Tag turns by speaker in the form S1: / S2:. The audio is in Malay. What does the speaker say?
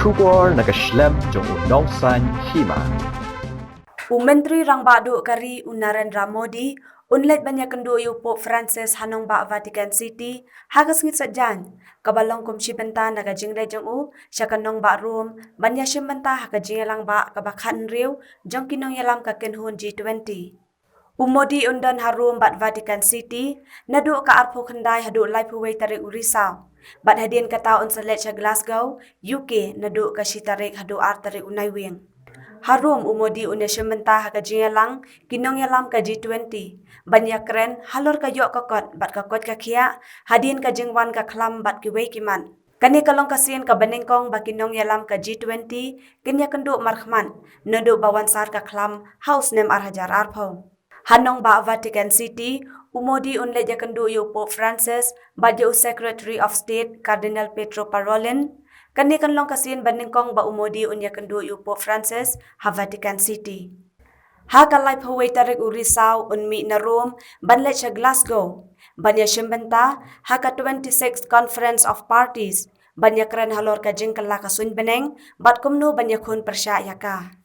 S1: Shubor nagaslem jong unongsan hima.
S2: Menteri Rang Badu Kari Narendra Modi unlet banyak kendu Pope Francis Hanong Ba Vatican City hagas ngit sajan kabalong kumsi benta naga jingle jong syakanong ba room banyak syembenta haga jingelang ba kabakhan riu jong kinong yalam ka kenhun G20. Modi undan harum bat Vatican City nadu ka arpo khandai hadu lai puwei tarik Urisau bat hadin kata on selet sa Glasgow UK nadu ka sitarik hadu ar tarik Unaiwing. Harum Modi unya syembenta haga jingelang kinong yalam ka G20 banyak keren halor ka yok kokot bat kokot ka kia hadin ka jingwan ka klam bat kiwei kiman. Kani kalong kasian ka benengkong bakinong yalam ka G20 kenya kenduk markhman nadu bawansar ka klam house nem arhajar arpong. Hanong ba Vatican City, Modi unle jakendu Pope Francis, baju Secretary of State Cardinal Pietro Parolin, kani kanlong kasin baningkong ba Modi unya kendu Pope Francis ha Vatican City. Ha kalay paway tarik Urisau unmi na Rome banlet sa Glasgow, banya syembenta ha ka 26th Conference of Parties, banya kren halor ka jingkala kasun beneng, bat kumno banya kun persya ka.